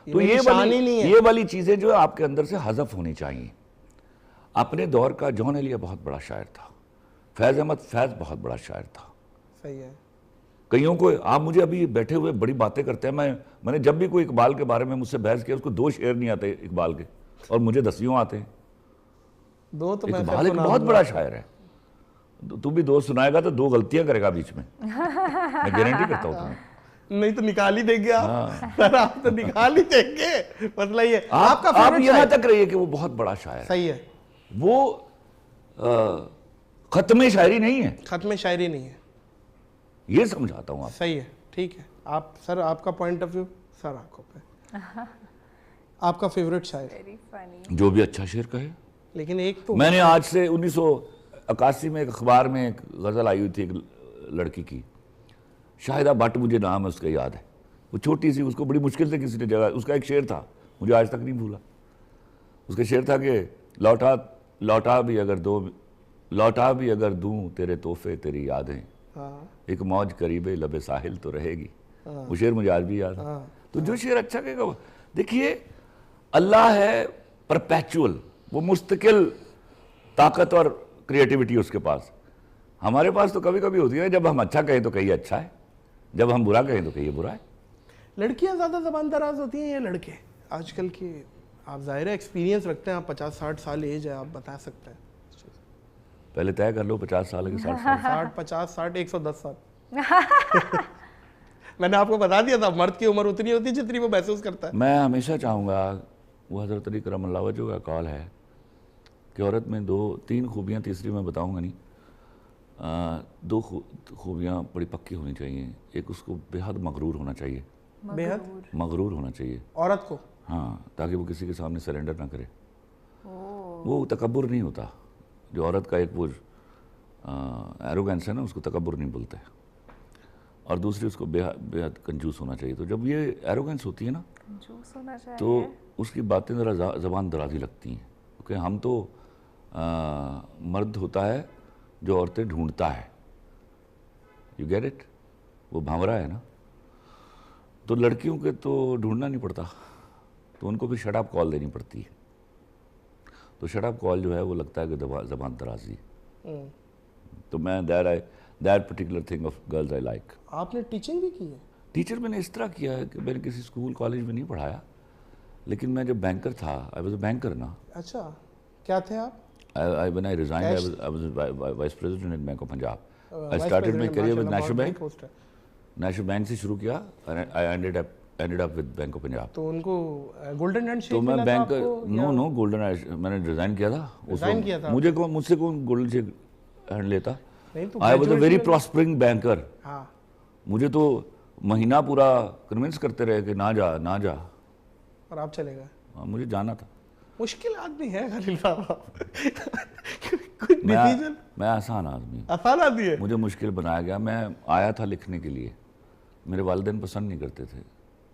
تو یہ والی چیزیں جو آپ کے اندر سے حذف ہونی چاہیے. اپنے دور کا جان ایلیا بہت بڑا شاعر تھا, فیض احمد فیض بہت بڑا شاعر تھا. صحیح ہے. کئیوں کو آپ مجھے ابھی بیٹھے ہوئے بڑی باتیں کرتے ہیں. میں نے جب بھی کوئی اقبال کے بارے میں مجھ سے بحث کیا, اس کو 2 شعر نہیں آتے اقبال کے, اور مجھے 10 آتے ہیں. 2 تو اقبال ایک بہت بڑا شاعر ہے. تو بھی 2 سنائے گا تو 2 غلطیاں کرے گا بیچ میں, میں گارنٹی کرتا ہوں تمہیں. نہیں تو نکال ہی دیں گے آپ, آپ تو نکال ہی دیں گے. مسئلہ یہ آپ یہاں تک رہیے کہ وہ بہت بڑا شاعر ہے. صحیح ہے. وہ ختم شاعری نہیں ہے. ختم شاعری نہیں ہے, یہ سمجھاتا ہوں آپ. صحیح ہے, ٹھیک ہے. آپ سر, آپ کا پوائنٹ آف ویو سر آنکھوں پہ. آپ کا فیوریٹ شاعر جو بھی اچھا شعر کہے. لیکن ایک تو میں نے آج سے 1981 میں ایک اخبار میں ایک غزل آئی ہوئی تھی ایک لڑکی کی, شاہدہ بٹ مجھے نام ہے اس کا یاد ہے. وہ چھوٹی سی, اس کو بڑی مشکل سے کسی نے جگہ, اس کا ایک شعر تھا مجھے آج تک نہیں بھولا. اس کا شعر تھا کہ لوٹا بھی اگر دوں تیرے تحفے تیری یادیں, ایک موج قریب لب ساحل تو رہے گی. وہ شعر مجھے آج بھی یاد ہے. تو جو شعر اچھا کہے گا, دیکھیے اللہ ہے پرپیچول, وہ مستقل طاقت اور کریٹیوٹی اس کے پاس. ہمارے پاس تو کبھی کبھی ہوتی ہے, جب ہم اچھا کہیں تو کہیں اچھا ہے, جب ہم برا کہیں تو کہیں برا ہے. لڑکیاں زیادہ زبان دراز ہوتی ہیں یا لڑکے آج کل کی؟ آپ ظاہر ایکسپیرینس رکھتے ہیں, آپ 50-60 سال ایج ہے, آپ بتا سکتے ہیں. پہلے طے کر لو 50 سال کے 60 سال. 60 50 60 110 سال. میں نے آپ کو بتا دیا تھا مرد کی عمر اتنی ہوتی ہے جتنی وہ محسوس کرتا ہے. میں ہمیشہ چاہوں گا, وہ حضرت علی کرم اللہ وجہ کا قول ہے کہ عورت میں 2-3 خوبیاں, تیسری میں بتاؤں گا نہیں, 2 خوبیاں بڑی پکی ہونی چاہیے. ایک اس کو بے حد مغرور ہونا چاہیے. بے حد مغرور ہونا چاہیے عورت کو. ہاں, تاکہ وہ کسی کے سامنے سرنڈر نہ کرے. وہ تکبر نہیں ہوتا. جو عورت کا ایک وہ ایروگنس ہے نا, اس کو تکبر نہیں بولتے. اور دوسری اس کو بے حد کنجوس ہونا چاہیے. تو جب یہ ایروگنس ہوتی ہے نا, تو اس کی باتیں ذرا زبان درازی لگتی ہیں, کیونکہ ہم تو مرد ہوتا ہے جو عورتیں ڈھونڈتا ہے. You get it? وہ بھاورا ہے نا. تو لڑکیوں کے تو ڈھونڈنا نہیں پڑتا, تو ان کو بھی شٹ اپ کال دینی پڑتی ہے. تو شٹ اپ کال جو ہے وہ لگتا ہے کہ زبان درازی. تو میں that particular thing of girls I like. آپ نے ٹیچنگ بھی کی ہے؟ ٹیچر میں نے اس طرح کیا ہے کہ میں نے کسی اسکول کالج میں نہیں پڑھایا, لیکن میں جب بینکر تھا, آئی واز اے بینکر نا. اچھا, کیا تھے آپ؟ when I resigned, I was vice president in Bank of Punjab. I started my career with National Bank. National Bank سے شروع کیا, I ended up with Bank of Punjab. تو ان کو گولڈن ہینڈ تو شیک میں ملا تھا آپ بینک کو؟ نو گولڈن, میں نے ریزائن کیا تھا. ریزائن کیا تھا؟ مجھ سے کون گولڈن شیک ہینڈ لیتا؟ نہیں تو I was a very prospering banker. ہاں, مجھے تو مہینہ پورا کنونس کرتے رہے کہ نہ جا نہ جا, اور آپ چلے گئے. مجھے جانا تھا. مشکل آدمی ہے خلیل صاحب. کچھ ڈیسیژن میں آسان آدمی ہوں. آسان آدمی ہے. مجھے مشکل بنایا گیا. میں آیا تھا لکھنے کے لیے, میرے والدین پسند نہیں کرتے تھے.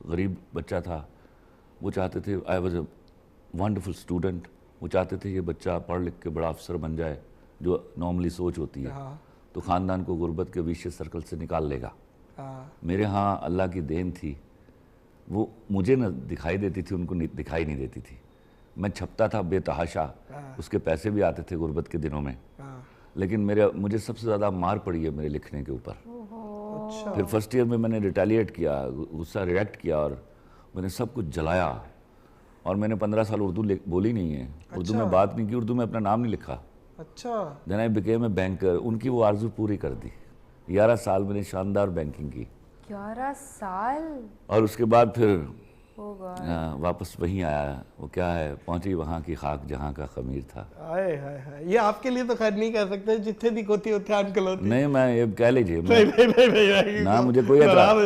غریب بچہ تھا, وہ چاہتے تھے I was a wonderful student, وہ چاہتے تھے یہ بچہ پڑھ لکھ کے بڑا افسر بن جائے, جو نارملی سوچ ہوتی ہے, تو خاندان کو غربت کے ویشیس سرکل سے نکال لے گا. میرے ہاں اللہ کی دین تھی, وہ مجھے نہ دکھائی دیتی تھی, ان کو دکھائی نہیں دیتی تھی. میں چھپتا تھا بے تحاشا, اس کے پیسے بھی آتے تھے غربت کے دنوں میں, لیکن مجھے سب سے زیادہ مار پڑی ہے میرے لکھنے کے اوپر. پھر فرسٹ ایئر میں نے ریٹیلیٹ کیا, غصہ ریئیکٹ کیا, اور میں نے سب کچھ جلایا. اور میں نے 15 سال اردو بولی نہیں ہے, اردو میں بات نہیں کی, اردو میں اپنا نام نہیں لکھا. اچھا. دین آئی بیکیم اے بینکر. ان کی وہ آرزو پوری کر دی. 11 سال میں نے شاندار بینکنگ کی. 11 سال. اور اس کے بعد پھر واپس وہیں آیا. وہ کیا ہے, پہنچی وہاں کی خاک جہاں کا خمیر تھا. یہ آپ کے لیے تو خیر نہیں کہہ سکتے, جتنے بھی ہوتی ہوتے انکل ہوتی. نہیں, میں یہ کہہ لیجیے نہ مجھے کوئی اعتراض,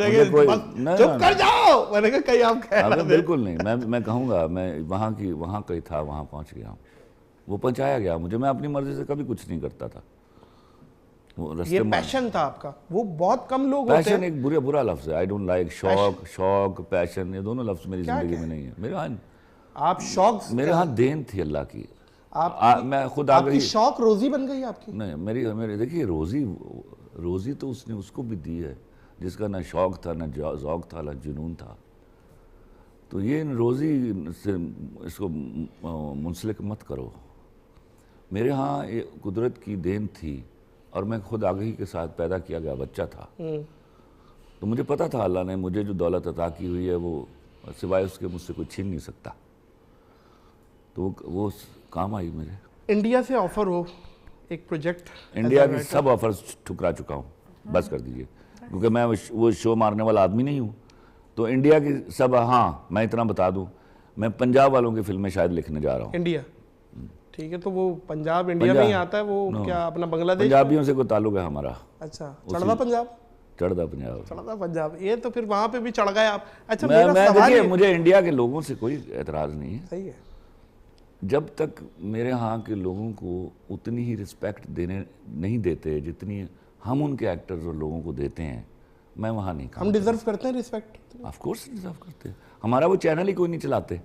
چپ کر جاؤ. میں نے کہا کہیں آپ کہہ. بالکل نہیں, میں کہوں گا میں وہاں کا ہی تھا, وہاں پہنچ گیا ہوں. وہ پہنچایا گیا مجھے, میں اپنی مرضی سے کبھی کچھ نہیں کرتا تھا. یہ پیشن تھا آپ کا, وہ بہت کم لوگ ہوتے ہیں. پیشن ایک برا لفظ ہے. آئی ڈونٹ لائک شوق پیشن, یہ دونوں لفظ میری زندگی میں نہیں ہے. میرے ہاں آپ شوق, میرے ہاں دین تھی اللہ کی. میں خود آپ کی شوق روزی بن گئی آپ کی. نہیں, میری دیکھیے روزی تو اس نے اس کو بھی دی ہے جس کا نہ شوق تھا, نہ ذوق تھا, نہ جنون تھا. تو یہ روزی سے اس کو منسلک مت کرو. میرے ہاں یہ قدرت کی دین تھی, اور میں خود آگہی کے ساتھ پیدا کیا گیا بچہ تھا. تو مجھے پتا تھا اللہ نے مجھے جو دولت عطا کی ہوئی ہے وہ سوائے اس کے مجھ سے کوئی چھین نہیں سکتا. تو وہ کام آئی میرے. انڈیا سے آفر ہو ایک پروجیکٹ. انڈیا کی سب آفرز ٹھکرا چکا ہوں, بس کر دیجئے, کیونکہ میں وہ شو مارنے والا آدمی نہیں ہوں. تو انڈیا کی سب, ہاں میں اتنا بتا دوں, میں پنجاب والوں کی فلمیں شاید لکھنے جا رہا ہوں. انڈیا, ٹھیک ہے. تو وہ پنجاب انڈیا میں ہی آتا ہے, وہ کیا اپنا بنگلہ دیش؟ پنجابیوں سے کوئی تعلق ہے ہمارا. اچھا, چڑھدا پنجاب. چڑھدا پنجاب, یہ تو پھر وہاں پہ بھی چڑھ گئے آپ. اچھا, دیکھیے مجھے انڈیا کے لوگوں سے کوئی اعتراض نہیں ہے. صحیح ہے. جب تک میرے ہاں کے لوگوں کو اتنی ہی رسپیکٹ نہیں دیتے جتنی ہم ان کے ایکٹرز اور لوگوں کو دیتے ہیں, میں وہاں نہیں. ہم ڈیزرو کرتے ہیں رسپیکٹ. آف کورس ڈیزرو کرتے ہیں. ہمارا وہ چینل ہی کوئی نہیں چلاتے,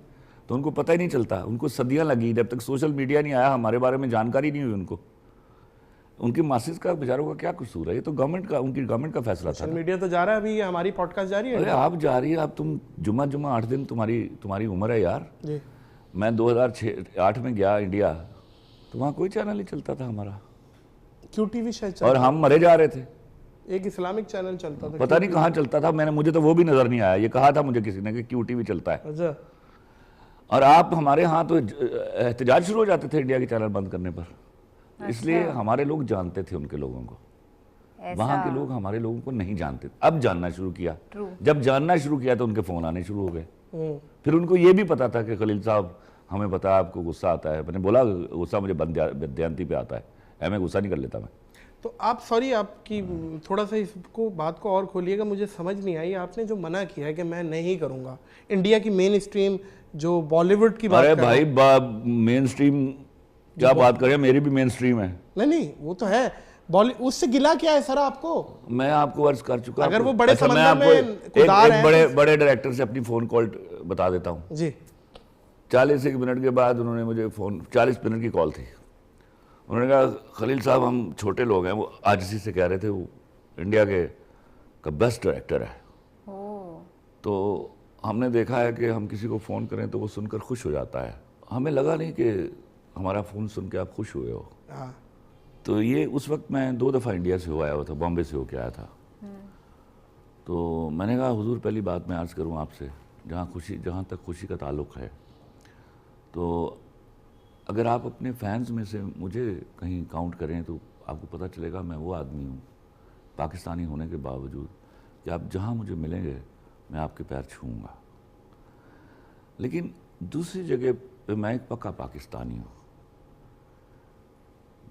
تو ان کو پتہ ہی نہیں چلتا. ان کو صدیاں لگی, جب تک سوشل میڈیا نہیں آیا ہمارے بارے میں جانکاری نہیں ہوئی ان کو. ان کی ماسز کا بیچاروں کا کیا قصور ہے, یہ تو گورنمنٹ کا, ان کی گورنمنٹ کا فیصلہ تھا. سوشل میڈیا تو جا رہا ہے, ابھی ہماری پوڈ کاسٹ جاری ہے. ارے آپ جا رہی ہے, آپ تم جمعہ 8 دن تمہاری عمر ہے یار. جی. میں 2008 میں گیا انڈیا, تو وہاں کوئی چینل نہیں چلتا تھا ہمارا. کیو ٹی وی شاید, اور ہم مرے جا رہے تھے. ایک اسلامک چینل چلتا تھا, پتہ نہیں کہاں چلتا تھا. مجھے تو وہ بھی نظر نہیں آیا. یہ کہا تھا مجھے کسی نے کہ کیو ٹی وی چلتا ہے. اچھا. اور آپ ہمارے ہاں تو احتجاج شروع ہو جاتے تھے انڈیا کے چینل بند کرنے پر. اس لیے ہمارے لوگ جانتے تھے ان کے لوگوں کو, وہاں کے لوگ ہمارے لوگوں کو نہیں جانتے. اب جاننا شروع کیا. جب جاننا شروع کیا تو ان کے فون آنے شروع ہو گئے. پھر ان کو یہ بھی پتا تھا کہ خلیل صاحب ہمیں پتا آپ کو غصہ آتا ہے. میں نے بولا غصہ مجھے بددیانتی پہ آتا ہے, میں غصہ نہیں کر لیتا میں. تو آپ سوری, آپ کی تھوڑا سا اس کو بات کو اور کھولیے گا, مجھے سمجھ نہیں آئی. آپ نے جو منع کیا ہے کہ میں نہیں کروں گا انڈیا کی مین اسٹریم جو بالی ووڈ کی بات. ارے بھائی مین اسٹریم کیا بات کریں, میری بھی مین اسٹریم ہے. نہیں وہ تو ہے, اس سے گلا کیا ہے سر آپ کو؟ میں آپ کو عرض کر چکا. اگر وہ بڑے سمندر میں کدار ہیں, ایک بڑے ڈائریکٹر سے اپنی فون کال بتا دیتا ہوں. جی. 40 منٹ کے بعد انہوں نے مجھے 40 منٹ کی کال تھی. انہوں نے کہا خلیل صاحب ہم چھوٹے لوگ ہیں, وہ عاجزی سے کہہ رہے تھے, وہ انڈیا کا بیسٹ ڈائریکٹر ہے. تو ہم نے دیکھا ہے کہ ہم کسی کو فون کریں تو وہ سن کر خوش ہو جاتا ہے. ہمیں لگا نہیں کہ ہمارا فون سن کے آپ خوش ہوئے ہو. تو یہ اس وقت میں 2 دفعہ انڈیا سے ہو آیا ہوا تھا, بامبے سے ہو کے آیا تھا. تو میں نے کہا حضور پہلی بات میں عرض کروں آپ سے, جہاں تک خوشی کا تعلق ہے, تو اگر آپ اپنے فینز میں سے مجھے کہیں کاؤنٹ کریں تو آپ کو پتہ چلے گا میں وہ آدمی ہوں پاکستانی ہونے کے باوجود کہ آپ جہاں مجھے ملیں گے میں آپ کے پیر چھوؤں گا. لیکن دوسری جگہ پہ میں ایک پکا پاکستانی ہوں.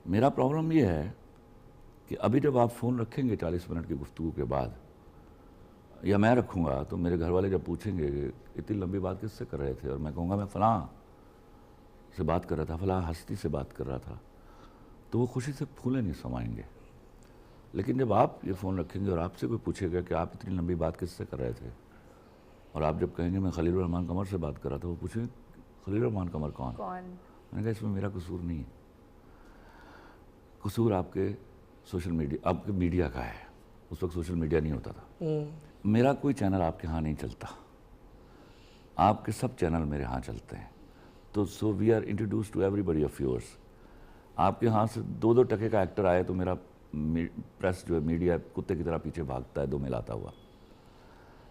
میرا پرابلم یہ ہے کہ ابھی جب آپ فون رکھیں گے 40 منٹ کی گفتگو کے بعد, یا میں رکھوں گا, تو میرے گھر والے جب پوچھیں گے کہ اتنی لمبی بات کس سے کر رہے تھے, اور میں کہوں گا میں فلاں سے بات کر رہا تھا, فلاں ہستی سے بات کر رہا تھا, تو وہ خوشی سے پھولے نہیں سمائیں گے. لیکن جب آپ یہ فون رکھیں گے اور آپ سے کوئی پوچھے گا کہ آپ اتنی لمبی بات کس سے کر رہے تھے, اور آپ جب کہیں گے میں خلیل الرحمان قمر سے بات کر رہا تھا, وہ پوچھیں خلیل الرحمان قمر کون؟ میں نے کہا اس میں میرا قصور نہیں ہے, قصور آپ کے سوشل میڈیا, آپ کے میڈیا کا ہے. اس وقت سوشل میڈیا نہیں ہوتا تھا. میرا کوئی چینل آپ کے ہاں نہیں چلتا, آپ کے سب چینل میرے ہاں چلتے ہیں. تو so we are introduce to everybody of yours. آپ کے ہاں سے 2 ٹکے کا ایکٹر آئے تو میرا پریس جو ہے, میڈیا کتے کی طرح پیچھے بھاگتا ہے 2 ملاتا ہوا.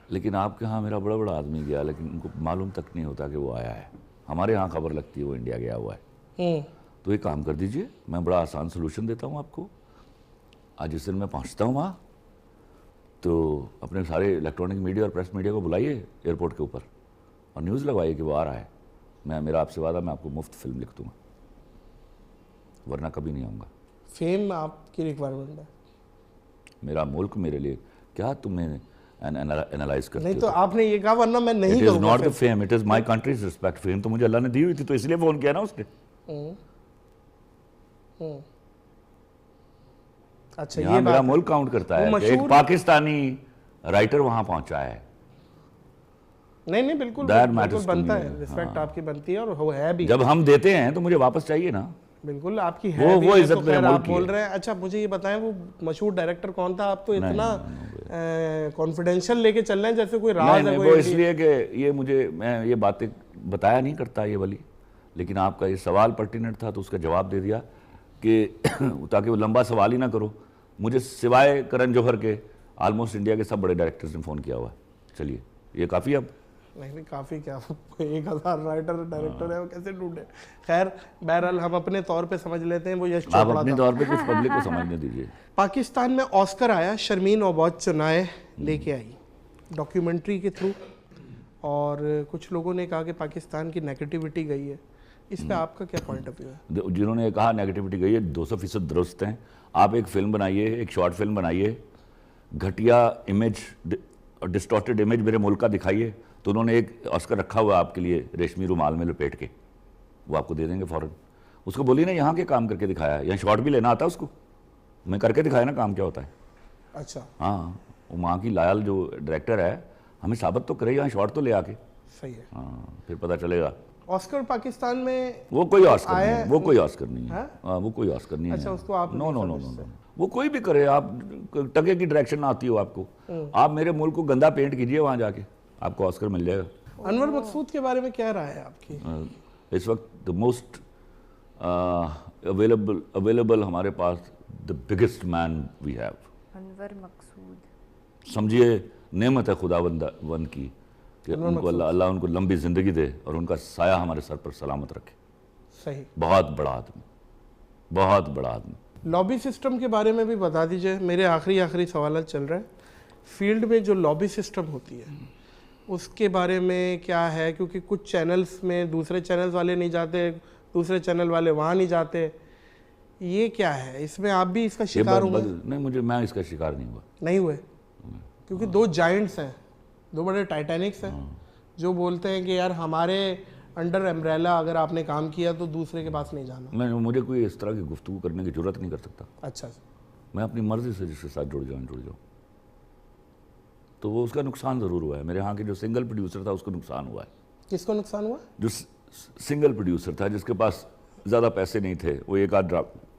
لیکن آپ کے ہاں میرا بڑا آدمی گیا, لیکن ان کو معلوم تک نہیں ہوتا کہ وہ آیا ہے. ہمارے ہاں خبر لگتی ہے وہ انڈیا گیا ہوا ہے. تو ایک کام کر دیجئے, میں بڑا آسان سلوشن دیتا ہوں آپ کو. آج جس دن میں پہنچتا ہوں وہاں, تو اپنے سارے الیکٹرانک میڈیا اور پریس میڈیا کو بلائیے ایئرپورٹ کے اوپر, اور نیوز لگوائیے کہ وہ آ رہا ہے. میرا آپ سے وعدہ, میں آپ کو مفت فلم لکھ دوں گا, ورنہ کبھی نہیں آؤں گا. فیم آپ کی ریکوائرمنٹ ہے؟ میرا ملک میرے لیے کیا تمہیں انالائز کرتے ہو؟ نہیں تو آپ نے یہ کہا ورنہ میں نہیں کروں گا. It is not the گا. fame, it is my country's respect. Fame تو مجھے اللہ نے دی ہوئی تھی, تو اس لیے فون کیا نا اس نے. اچھا, یہاں یہ میرا بات ملک کاؤنٹ کرتا ہے کہ ایک پاکستانی رائٹر وہاں پہنچا ہے. نہیں بالکل That matters بالکل to بنتا me. ہے, ریسپیکٹ آپ کی بنتی ہے, اور وہ ہے بھی. جب ہم دیتے ہیں تو مجھے واپس چاہیے نا. بالکل آپ کی ہے بھی, وہ ہے عزت تو میرے خیر ملک آپ کی بول ہے. رہے ہیں. اچھا مجھے یہ بتائیں وہ مشہور ڈائریکٹر کون تھا؟ آپ تو اتنا کانفیڈینشیل لے کے چل رہے ہیں جیسے کوئی راز ہے. وہ اس لیے کہ یہ مجھے, میں یہ باتیں بتایا نہیں کرتا یہ والی, لیکن آپ کا یہ سوال پرٹیننٹ تھا تو اس کا جواب دے دیا کہ تاکہ وہ لمبا سوال ہی نہ کرو. مجھے سوائے کرن جوہر کے آلموسٹ انڈیا کے سب بڑے ڈائریکٹرز نے فون کیا ہوا ہے. چلیے یہ کافی. اب نہیں کافی کیا, 1000 رائٹر ڈائریکٹر ہے, وہ کیسے ڈھونڈے. خیر بہرحال ہم اپنے طور پہ سمجھ لیتے ہیں وہ یش چوپڑا آپ تھا. اپنے طور پہ کچھ پبلک کو سمجھنے دیجیے. پاکستان میں آسکر آیا, شرمین اوبوت چنائے لے کے آئی ڈاکیومنٹری کے تھرو, اور کچھ لوگوں نے کہا کہ پاکستان کی نیگیٹیوٹی گئی ہے. اس پہ آپ کا کیا پوائنٹ آف ویو ہے؟ جنہوں نے کہا نیگیٹیوٹی گئی ہے 200% درست ہیں. آپ ایک فلم بنائیے, ایک شارٹ فلم بنائیے, گھٹیا امیج, ڈسٹورٹڈ امیج میرے ملک کا دکھائیے, تو انہوں نے ایک آسکر رکھا ہوا آپ کے لیے ریشمی رومال میں لپیٹ کے, وہ آپ کو دے دیں گے فوراً. اس کو بولیے نا یہاں کے کام کر کے دکھایا, یہاں شارٹ بھی لینا آتا ہے اس کو, میں کر کے دکھایا نا کام کیا ہوتا ہے. اچھا ہاں, وہ وہاں کی لائل جو ڈائریکٹر ہے ہمیں ثابت تو کرے, یہاں شارٹ تو لے آ کے. صحیح ہے. ہاں پھر پتہ چلے گا. آسکر پاکستان میں وہ کوئی آسکر نہیں ہے, وہ کوئی آسکر نہیں ہے. ہاں وہ کوئی آسکر نہیں ہے. اچھا, اس کو آپ نو, وہ کوئی بھی کرے, آپ ٹکے کی ڈائریکشن آتی ہو آپ کو, آپ میرے ملک کو گندا پینٹ کیجئے وہاں جا کے, آپ کو آسکر مل جائے گا. انور مقصود کے بارے میں کیا رائے ہے آپ کی؟ اس وقت the most available ہمارے پاس the biggest man we have. انور مقصود سمجھیے نعمت ہے خداوند کی کہ ان کو اللہ ان کو لمبی زندگی دے اور ان کا سایہ ہمارے سر پر سلامت رکھے. صحیح, بہت بڑا آدمی, بہت بڑا آدمی. لابی سسٹم کے بارے میں بھی بتا دیجئے, میرے آخری سوالات چل رہے ہیں. فیلڈ میں جو لابی سسٹم ہوتی ہے اس کے بارے میں کیا ہے؟ کیونکہ کچھ چینلز میں دوسرے چینلز والے نہیں جاتے, دوسرے چینل والے وہاں نہیں جاتے, یہ کیا ہے؟ اس میں آپ بھی اس کا شکار ہوں گے؟ نہیں, میں اس کا شکار نہیں ہوا. نہیں ہوئے؟ کیونکہ 2 جائنٹس ہیں, 2 بڑے ٹائٹینکس ہیں جو بولتے ہیں کہ یار ہمارے انڈر امبریلا اگر آپ نے کام کیا تو دوسرے کے پاس نہیں جانا. مجھے کوئی اس طرح کی گفتگو کرنے کی ضرورت نہیں کر سکتا. اچھا, میں اپنی مرضی سے جس کے ساتھ جڑ جاؤں. تو وہ اس کا نقصان ضرور ہوا ہے. میرے ہاں کے جو سنگل پروڈیوسر تھا اس کو نقصان ہوا ہے. کس کو نقصان ہوا؟ جو سنگل پروڈیوسر تھا جس کے پاس زیادہ پیسے نہیں تھے, وہ ایک آدھ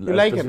like him?